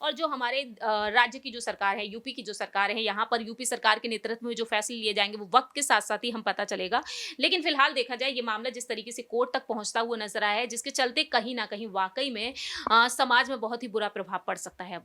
और जो हमारे राज्य की जो सरकार है, यूपी की जो सरकार है, यहाँ पर यूपी सरकार के नेतृत्व में जो फैसले लिए जाएँगे वो वक़्त के साथ-साथ ही हम पता चलेगा। लेकिन फिलहाल देखा जाए ये मामला जिस तरीके से कोर्ट तक पहुँचता हुआ नज़र आया है, जिसके चलते कहीं न कहीं वाक़ई में समाज में बहुत ही बुरा प्रभाव पड़ सकता है अब।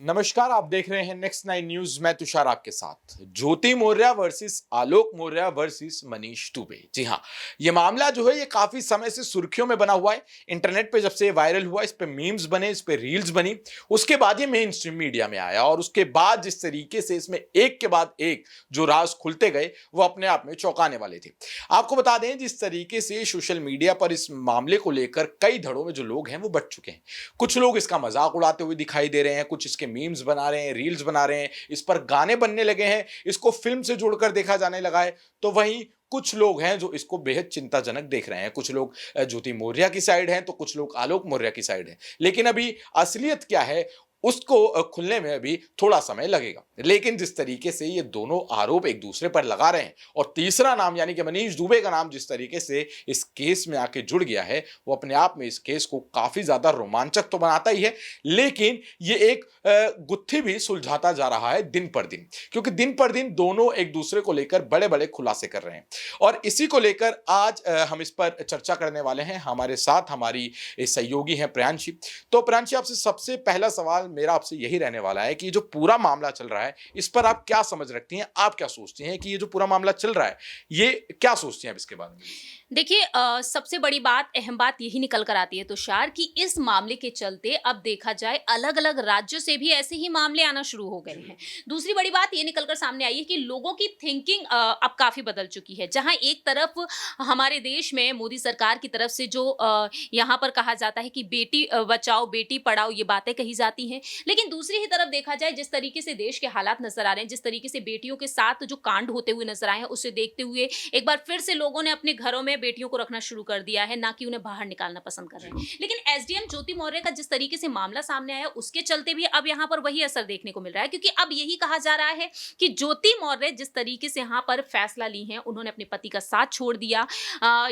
नमस्कार, आप देख रहे हैं नेक्स्ट 9 न्यूज। मैं तुषार आपके साथ। ज्योति मौर्य वर्सेस आलोक मौर्य वर्सेस मनीष दुबे। जी हां, ये मामला जो है ये काफी समय से सुर्खियों में बना हुआ है। इंटरनेट पे जब से वायरल हुआ, इस पे मीम्स बने, इस पे रील्स बनी, उसके बाद ये मेन स्ट्रीम मीडिया में आया और उसके बाद जिस तरीके से इसमें एक के बाद एक जो राज खुलते गए वो अपने आप में चौंकाने वाले थे। आपको बता दें, जिस तरीके से सोशल मीडिया पर इस मामले को लेकर कई धड़ों में जो लोग हैं वो बट चुके हैं। कुछ लोग इसका मजाक उड़ाते हुए दिखाई दे रहे हैं, कुछ इसके मीम्स बना रहे हैं, रील्स बना रहे हैं, इस पर गाने बनने लगे हैं, इसको फिल्म से जोड़कर देखा जाने लगा है। तो वहीं कुछ लोग हैं जो इसको बेहद चिंताजनक देख रहे हैं। कुछ लोग ज्योति मौर्य की साइड हैं तो कुछ लोग आलोक मौर्य की साइड हैं। लेकिन अभी असलियत क्या है उसको खुलने में अभी थोड़ा समय लगेगा। लेकिन जिस तरीके से ये दोनों आरोप एक दूसरे पर लगा रहे हैं और तीसरा नाम यानी कि मनीष दुबे का नाम जिस तरीके से इस केस में आके जुड़ गया है, वो अपने आप में इस केस को काफी ज्यादा रोमांचक तो बनाता ही है, लेकिन ये एक गुत्थी भी सुलझाता जा रहा है दिन पर दिन, क्योंकि दिन पर दिन दोनों एक दूसरे को लेकर बड़े बड़े खुलासे कर रहे हैं। और इसी को लेकर आज हम इस पर चर्चा करने वाले हैं। हमारे साथ हमारी सहयोगी हैं प्रियांशी। तो प्रियांशी, आपसे सबसे पहला सवाल मेरा आपसे यही रहने वाला है कि जो पूरा मामला चल रहा है इस पर आप क्या समझ रखती हैं? आप क्या सोचती हैं कि ये जो पूरा मामला चल रहा है ये क्या सोचती हैं आप इसके बारे में? देखिए सबसे बड़ी बात, अहम बात यही निकल कर आती है तुषार कि इस मामले के चलते अब देखा जाए अलग-अलग राज्यों से भी ऐसे ही मामले आना शुरू हो गए हैं। दूसरी बड़ी बात ये निकल कर सामने आई है कि लोगों की थिंकिंग अब काफ़ी बदल चुकी है। जहाँ एक तरफ हमारे देश में मोदी सरकार की तरफ से जो यहाँ पर कहा जाता है कि बेटी बचाओ, बेटी पढ़ाओ, ये बातें कही जाती हैं। लेकिन दूसरी ही तरफ देखा जाए जिस तरीके से देश के हालात नज़र आ रहे हैं, जिस तरीके से बेटियों के साथ जो कांड होते हुए नज़र आए हैं, उसे देखते हुए एक बार फिर से लोगों ने अपने घरों में बेटियों को रखना शुरू कर दिया है, ना कि उन्हें बाहर निकालना पसंद कर रहे हैं। लेकिन एसडीएम ज्योति मौर्य का जिस तरीके से मामला सामने आया, उसके चलते भी अब यहाँ पर वही असर देखने को मिल रहा है, क्योंकि अब यही कहा जा रहा है कि ज्योति मौर्य जिस तरीके से यहाँ पर फैसला ली है, उन्होंने अपने पति का साथ छोड़ दिया,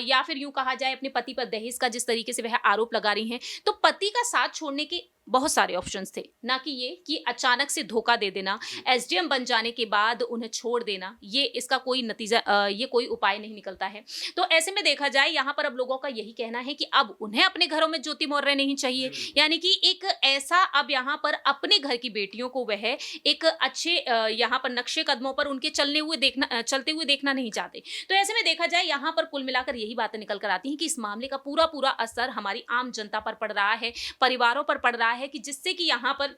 या फिर यूं कहा जाए अपने पति पर दहेज का जिस तरीके से वह आरोप लगा रही हैं, तो पति का साथ छोड़ने के बहुत सारे ऑप्शंस थे, ना कि ये कि अचानक से धोखा दे देना, एसडीएम बन जाने के बाद उन्हें छोड़ देना, ये इसका कोई नतीजा, ये कोई उपाय नहीं निकलता है। तो ऐसे में देखा जाए यहाँ पर अब लोगों का यही कहना है कि अब उन्हें अपने घरों में ज्योति मौर्य नहीं चाहिए, यानी कि एक ऐसा अब यहाँ पर अपने घर की बेटियों को वह एक अच्छे यहाँ पर नक्शे कदमों पर उनके चलते हुए देखना नहीं चाहते। तो ऐसे में देखा जाए यहाँ पर कुल मिलाकर यही बातें निकल कर आती हैं कि इस मामले का पूरा असर हमारी आम जनता पर पड़ रहा है, परिवारों पर पड़ रहा है, कि जिससे कि यहाँ पर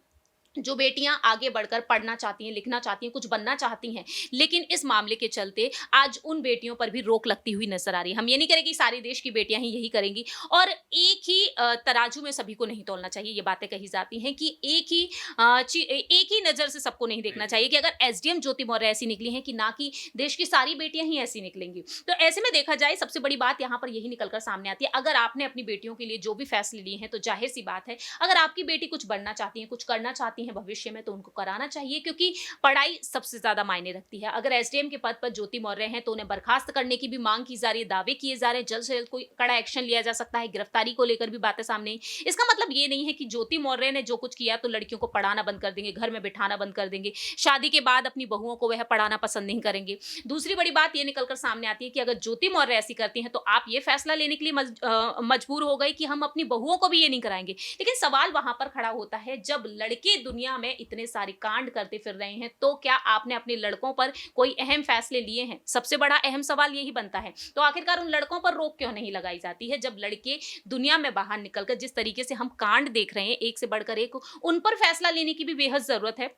जो बेटियां आगे बढ़कर पढ़ना चाहती हैं, लिखना चाहती हैं, कुछ बनना चाहती हैं, लेकिन इस मामले के चलते आज उन बेटियों पर भी रोक लगती हुई नजर आ रही है। हम ये नहीं करें कि सारे देश की बेटियां ही यही करेंगी, और एक ही तराजू में सभी को नहीं तोलना चाहिए। ये बातें कही जाती हैं कि एक ही नजर से सबको नहीं देखना चाहिए कि अगर एसडीएम ज्योति मौर्य ऐसी निकली हैं कि ना कि देश की सारी बेटियां ही ऐसी निकलेंगी। तो ऐसे में देखा जाए सबसे बड़ी बात यहाँ पर यही निकलकर सामने आती है, अगर आपने अपनी बेटियों के लिए जो भी फैसले लिए हैं तो जाहिर सी बात है, अगर आपकी बेटी कुछ बनना चाहती है, कुछ करना चाहती हैं भविष्य में, तो उनको कराना चाहिए, क्योंकि पढ़ाई सबसे ज्यादा मायने रखती है। अगर एसडीएम के पद पर ज्योति मौर्य हैं तो उन्हें बर्खास्त करने की भी मांग की जा रही है, दावे किए जा रहे हैं, जल्द से जल्द कोई कड़ा एक्शन लिया जा सकता है। गिरफ्तारी को लेकर भी बातें सामने आई। इसका मतलब ये नहीं है कि ज्योति मौर्य ने जो कुछ किया तो लड़कियों को पढ़ाना बंद कर देंगे, घर में बिठाना बंद कर देंगे, शादी के बाद अपनी बहुओं को वह पढ़ाना पसंद नहीं करेंगे। दूसरी बड़ी बात ये निकलकर सामने आती है कि अगर ज्योति मौर्य ऐसी करती हैं तो आप ये फैसला लेने के लिए मजबूर हो गए कि हम अपनी बहुओं को भी ये नहीं कराएंगे। लेकिन सवाल वहां पर खड़ा होता है, जब लड़के दुनिया में इतने सारे कांड करते फिर रहे हैं, तो क्या आपने अपने लड़कों पर कोई अहम फैसले लिए हैं? सबसे बड़ा अहम सवाल यही बनता है। तो आखिरकार उन लड़कों पर रोक क्यों नहीं लगाई जाती है, जब लड़के दुनिया में बाहर निकलकर जिस तरीके से हम कांड देख रहे हैं एक से बढ़कर एक, उन पर फैसला लेने की भी बेहद जरूरत है।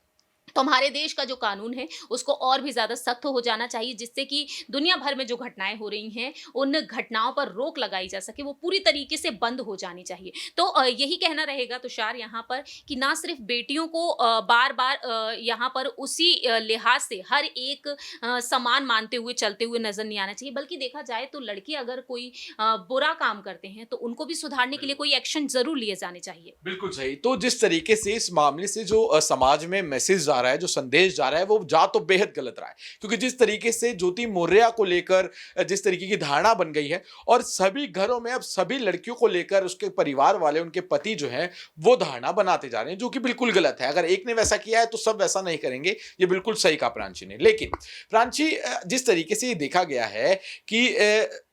तो हमारे देश का जो कानून है उसको और भी ज्यादा सख्त हो जाना चाहिए, जिससे कि दुनिया भर में जो घटनाएं हो रही हैं उन घटनाओं पर रोक लगाई जा सके, वो पूरी तरीके से बंद हो जानी चाहिए। तो यही कहना रहेगा तुषार यहाँ पर कि ना सिर्फ बेटियों को बार बार यहाँ पर उसी लिहाज से हर एक समान मानते हुए चलते हुए नजर नहीं आना चाहिए, बल्कि देखा जाए तो लड़के अगर कोई बुरा काम करते हैं तो उनको भी सुधारने के लिए कोई एक्शन जरूर लिए जाने चाहिए। बिल्कुल सही। तो जिस तरीके से इस मामले से जो समाज में मैसेज आ रहा है, जो संदेश जा रहा है, वो जा तो बेहद गलत रहा है। क्योंकि जिस तरीके से ज्योति मौर्य को लेकर जिस तरीके की धारणा बन गई है, और सभी घरों में अब सभी लड़कियों को लेकर उसके परिवार वाले, उनके पति जो हैं, वो धारणा बनाते जा रहे हैं, जो कि बिल्कुल गलत है। अगर एक ने वैसा किया है तो सब वैसा नहीं करेंगे, ये बिल्कुल सही कहा प्रांशी ने। लेकिन प्रांशी, जिस तरीके से ये देखा गया है कि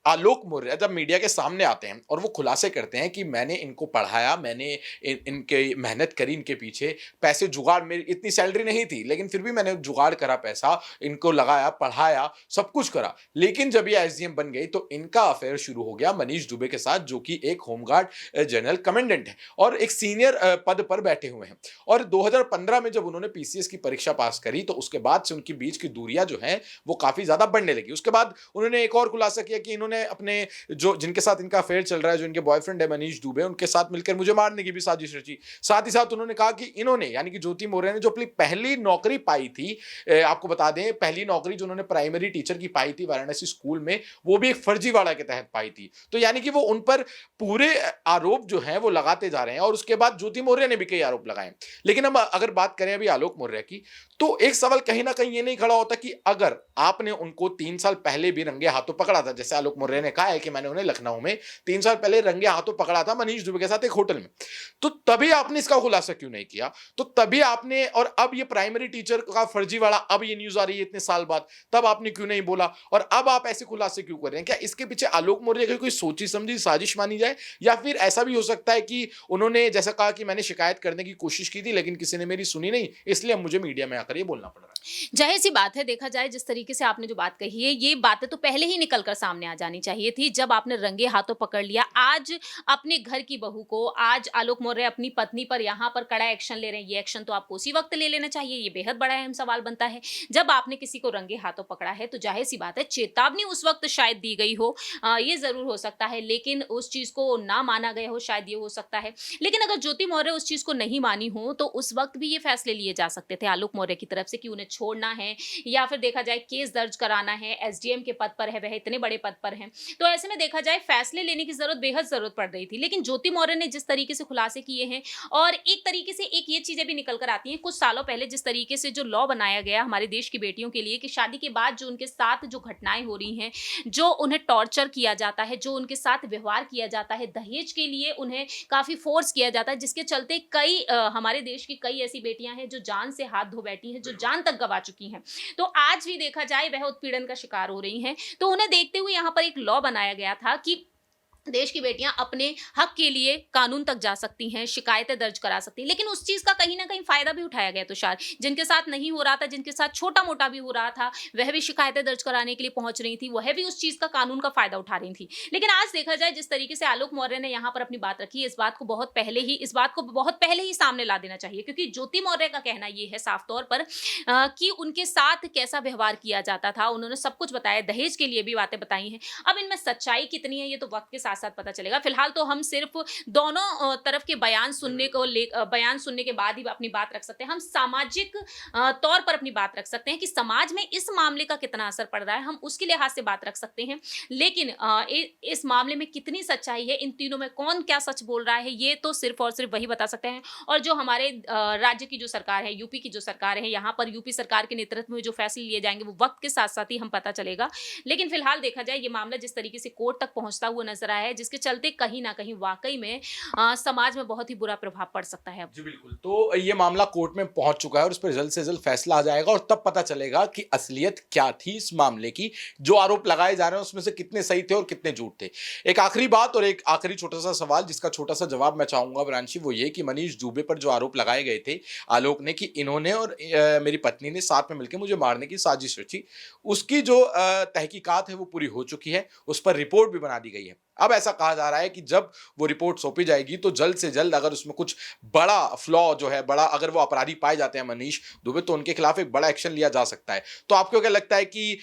आलोक मौर्य जब मीडिया के सामने आते हैं और वो खुलासे करते हैं कि मैंने इनको पढ़ाया, मैंने इनके मेहनत करी, इनके पीछे पैसे जुगाड़, मेरी इतनी सैलरी नहीं थी लेकिन फिर भी मैंने जुगाड़ करा, पैसा इनको लगाया, पढ़ाया, सब कुछ करा। लेकिन जब ये एसडीएम बन गई तो इनका अफेयर शुरू हो गया मनीष दुबे के साथ, जो कि एक होमगार्ड जनरल कमांडेंट है और एक सीनियर पद पर बैठे हुए हैं। और 2015 में जब उन्होंने पीसीएस की परीक्षा पास करी तो उसके बाद से उनके बीच की दूरियां जो हैं वो काफी ज्यादा बढ़ने लगी। उसके बाद उन्होंने एक और खुलासा किया कि इन्होंने अपने जो जिनके साथ इनका अफेयर चल रहा है, जो इनके बॉयफ्रेंड है मनीष दुबे, उनके साथ मिलकर मुझे मारने की भी साजिश रची। साथ ही साथ उन्होंने कहा कि इन्होंने, यानी कि ज्योति मौर्य ने, जो अपनी पहली नौकरी पाई थी, आपको बता दें पहली नौकरी जो उन्होंने प्राइमरी टीचर की पाई थी वाराणसी स्कूल में, वो भी एक फर्जीवाड़ा के तहत पाई थी। तो यानी कि वो उन पर पूरे आरोप जो है वो लगाते जा रहे हैं और उसके बाद ज्योति मौर्य ने भी कई आरोप लगाए। लेकिन हम अगर बात करें अभी आलोक मौर्य की, तो एक सवाल कहीं ना कहीं ये नहीं खड़ा होता कि अगर आपने उनको 3 साल पहले भी रंगे हाथों पकड़ा था, जैसे आलोक मौर्य ने कहा है कि मैंने उन्हें लखनऊ में 3 साल पहले रंगे हाथों पकड़ा था मनीष दुबे के साथ एक होटल में, तो तभी आपने इसका खुलासा क्यों नहीं किया? तो तभी आपने, और अब ये प्राइमरी टीचर का फर्जीवाड़ा, अब ये न्यूज आ रही है इतने साल बाद, तब आपने क्यों नहीं बोला? और अब आप ऐसे खुलासे क्यों कर रहे हैं? क्या इसके पीछे आलोक मौर्य की कोई सोची समझी साजिश मानी जाए, या फिर ऐसा भी हो सकता है कि उन्होंने जैसा कहा कि मैंने शिकायत करने की कोशिश की थी लेकिन किसी ने मेरी सुनी नहीं, इसलिए अब मुझे मीडिया में आकर ये बोलना पड़ रहा है? जाहिर सी बात है, देखा जाए जिस तरीके से आपने जो बात कही है, ये बातें तो पहले ही निकल कर सामने आ जानी चाहिए थी, जब आपने रंगे हाथों पकड़ लिया। आज अपने घर की बहू को, आज आलोक मौर्य अपनी पत्नी पर यहाँ पर कड़ा एक्शन ले रहे हैं, ये एक्शन तो आपको उसी वक्त ले लेना चाहिए। ये बेहद बड़ा अहम सवाल बनता है। जब आपने किसी को रंगे हाथों पकड़ा है तो जाहिर सी बात है चेतावनी उस वक्त शायद दी गई हो, ये जरूर हो सकता है, लेकिन उस चीज को ना माना गया हो, शायद ये हो सकता है। लेकिन अगर ज्योति मौर्य उस चीज को नहीं मानी हो तो उस वक्त भी ये फैसले लिए जा सकते थे आलोक मौर्य की तरफ से कि उन्हें छोड़ना है, या फिर देखा जाए केस दर्ज कराना है। एसडीएम के पद पर है, वह इतने बड़े पद पर हैं, तो ऐसे में देखा जाए फैसले लेने की बेहद जरूरत पड़ रही थी। लेकिन ज्योति मौर्य ने जिस तरीके से खुलासे किए हैं, और एक तरीके से एक ये चीजें भी निकल कर आती हैं, कुछ सालों पहले जिस तरीके से जो लॉ बनाया गया हमारे देश की बेटियों के लिए कि शादी के बाद जो उनके साथ जो घटनाएं हो रही हैं, जो उन्हें टॉर्चर किया जाता है, जो उनके साथ व्यवहार किया जाता है, दहेज के लिए उन्हें काफी फोर्स किया जाता है, जिसके चलते कई हमारे देश की कई ऐसी बेटियां हैं जो जान से हाथ धो बैठी हैं, जो जान तक गवा चुकी हैं, तो आज भी देखा जाए वह उत्पीड़न का शिकार हो रही हैं। तो उन्हें देखते हुए यहाँ पर एक लॉ बनाया गया था कि देश की बेटियां अपने हक के लिए कानून तक जा सकती हैं, शिकायतें दर्ज करा सकती हैं। लेकिन उस चीज का कहीं ना कहीं फायदा भी उठाया गया। तुषार, जिनके साथ नहीं हो रहा था, जिनके साथ छोटा मोटा भी हो रहा था, वह भी शिकायतें दर्ज कराने के लिए पहुंच रही थी, वह भी उस चीज का, कानून का फायदा उठा रही थी। लेकिन आज देखा जाए जिस तरीके से आलोक मौर्य ने यहाँ पर अपनी बात रखी, इस बात को बहुत पहले ही सामने ला देना चाहिए, क्योंकि ज्योति मौर्य का कहना यह है साफ तौर पर कि उनके साथ कैसा व्यवहार किया जाता था। उन्होंने सब कुछ बताया, दहेज के लिए भी बातें बताई हैं। अब इनमें सच्चाई कितनी है ये तो वक्त के साथ साथ पता चलेगा। फिलहाल तो हम सिर्फ दोनों तरफ के बयान सुनने के बाद ही अपनी बात रख सकते हैं। हम सामाजिक तौर पर अपनी बात रख सकते हैं कि समाज में इस मामले का कितना असर पड़ रहा है, हम उसके लिहाज से बात रख सकते हैं। लेकिन इस मामले में कितनी सच्चाई है, इन तीनों में कौन क्या सच बोल रहा है, ये तो सिर्फ और सिर्फ वही बता सकते हैं। और जो हमारे राज्य की जो सरकार है, यूपी की जो सरकार है, यहाँ पर यूपी सरकार के नेतृत्व में जो फैसले लिए जाएंगे वो वक्त के साथ साथ ही हम पता चलेगा। लेकिन फिलहाल देखा जाए ये मामला जिस तरीके से कोर्ट तक पहुंचता हुआ नजर आया है, जिसके चलते कहीं ना कहीं वाकई में समाज में बहुत ही बुरा प्रभाव पड़ सकता है। जी बिल्कुल। तो ये मामला कोर्ट में पहुंच चुका है और उस पर जल्द से जल्द फैसला आ जाएगा और तब पता चलेगा कि असलियत क्या थी इस मामले की। जो आरोप लगाए जा रहे हैं उसमें से कितने सही थे और कितने झूठ थे। एक आखिरी बात और एक आखिरी छोटा सा सवाल जिसका छोटा सा जवाब मैं चाहूंगा ब्रांची, वो ये कि मनीष दुबे पर जो आरोप लगाए गए थे आलोक ने कि इन्होंने और मेरी पत्नी ने साथ में मिलकर मुझे मारने की साजिश रची, उसकी जो तहकीकात है वो पूरी हो चुकी है, उस पर रिपोर्ट भी बना दी गई है। अब ऐसा कहा जा रहा है कि जब वो रिपोर्ट सौंपी जाएगी तो जल्द से जल्द अगर उसमें कुछ बड़ा फ्लॉ जो है, बड़ा अगर वो अपराधी पाए जाते हैं मनीष दुबे, तो उनके खिलाफ एक बड़ा एक्शन लिया जा सकता है। तो आपको क्या लगता है कि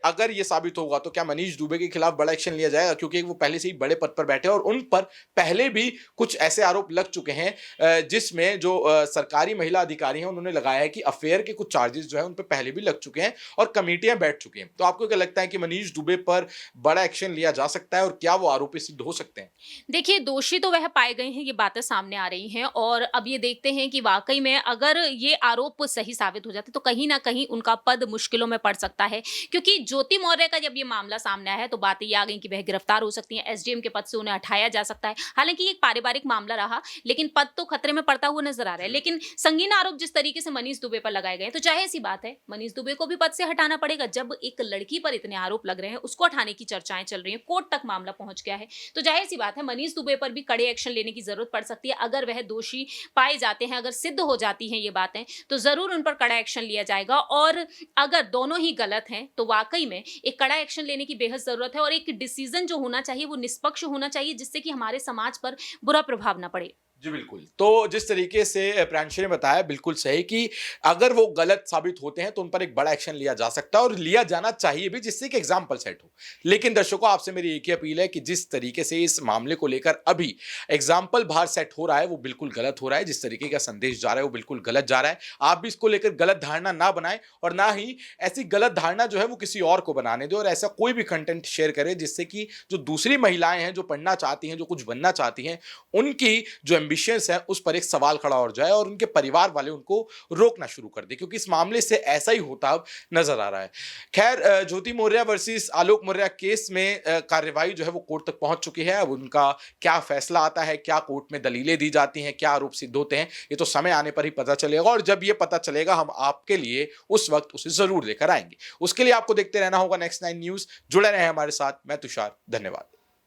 अगर ये साबित होगा तो क्या मनीष दुबे के खिलाफ बड़ा एक्शन लिया जाएगा? क्योंकि वो पहले से ही बड़े पद पर बैठे और उन पर पहले भी कुछ ऐसे आरोप लग चुके हैं जिसमें जो सरकारी महिला अधिकारी हैं उन्होंने लगाया है कि अफेयर के कुछ चार्जेस जो है उन पर पहले भी लग चुके हैं और कमेटियां बैठ चुकी हैं। तो आपको क्या लगता है कि मनीष दुबे पर बड़ा एक्शन लिया जा सकता है और क्या वो वो आरोपी सिद्ध हो सकते हैं? देखिए, दोषी तो वह पाए गए हैं, ये बातें सामने आ रही हैं और अब ये देखते हैं कि वाक़ई में अगर ये आरोप सही साबित हो जाते, तो कहीं न कहीं उनका पद मुश्किलों में पड़ सकता है। क्योंकि ज्योति मौर्य का जब ये मामला सामने आया है, तो बातें ये आ गई कि वह गिरफ्तार हो सकती हैं, एसडीएम के पद से उन्हें हटाया जा सकता है। हालाँकि ये एक पारिवारिक मामला रहा, लेकिन पद तो खतरे में पड़ता हुआ नज़र आ रहा है। लेकिन संगीन आरोप जिस तरीके से मनीष दुबे पर लगाए गए हैं, तो ज़ाहिर-सी बात है, मनीष दुबे को भी पद से हटाना पड़ेगा। जब एक लड़की पर इतने आरोप लग रहे हैं, उसको हटाने की चर्चाएँ चल रही हैं, कोर्ट तक मामला पहुँच गया है, तो जाहिर-सी बात है मनीष दुबे पर भी कड़े एक्शन लेने की ज़रूरत पड़ सकती है। अगर वह दोषी पाए जाते हैं, अगर सिद्ध हो जाती हैं ये बातें, तो ज़रूर उन पर कड़ा एक्शन लिया जाएगा और अगर दोनों ही गलत हैं, तो वाक़ई में एक कड़ा एक्शन लेने की बेहद ज़रूरत है और एक डिसीज़न जो होना चाहिए, वो निष्पक्ष होना चाहिए, जिससे कि हमारे समाज पर बुरा प्रभाव ना पड़े। जी, बिल्कुल। तो जिस तरीके से प्रांशु ने बताया बिल्कुल सही कि अगर वो गलत साबित होते हैं तो उन पर एक बड़ा एक्शन लिया जा सकता है और लिया जाना चाहिए भी जिससे कि एग्जाम्पल सेट हो। लेकिन दर्शकों आपसे मेरी एक ही अपील है कि जिस तरीके से इस मामले को लेकर अभी एग्जाम्पल बाहर सेट हो रहा है वो बिल्कुल गलत हो रहा है। जिस तरीके का संदेश जा रहा है वो बिल्कुल गलत जा रहा है। आप भी इसको लेकर गलत धारणा ना बनाएं और ना ही ऐसी गलत धारणा जो है वो किसी और को बनाने दें और ऐसा कोई भी कंटेंट शेयर करें जिससे कि जो दूसरी महिलाएं हैं, जो पढ़ना चाहती हैं, जो कुछ बनना चाहती हैं, उनकी जो एम्बिशंस है उस पर एक सवाल खड़ा हो जाए और उनके परिवार वाले उनको रोकना शुरू कर दे, क्योंकि इस मामले से ऐसा ही होता अब नजर आ रहा है। खैर, ज्योति मौर्य वर्सेस आलोक मौर्य केस में कार्यवाही जो है वो कोर्ट तक पहुंच चुकी है। अब उनका क्या फैसला आता है, क्या कोर्ट में दलीलें दी जाती हैं, क्या आरोप सिद्ध होते हैं, ये तो समय आने पर ही पता चलेगा और जब ये पता चलेगा हम आपके लिए उस वक्त उसे जरूर लेकर आएंगे। उसके लिए आपको देखते रहना होगा नेक्स्ट 9 न्यूज। जुड़े रहे हमारे साथ। मैं तुषार, धन्यवाद।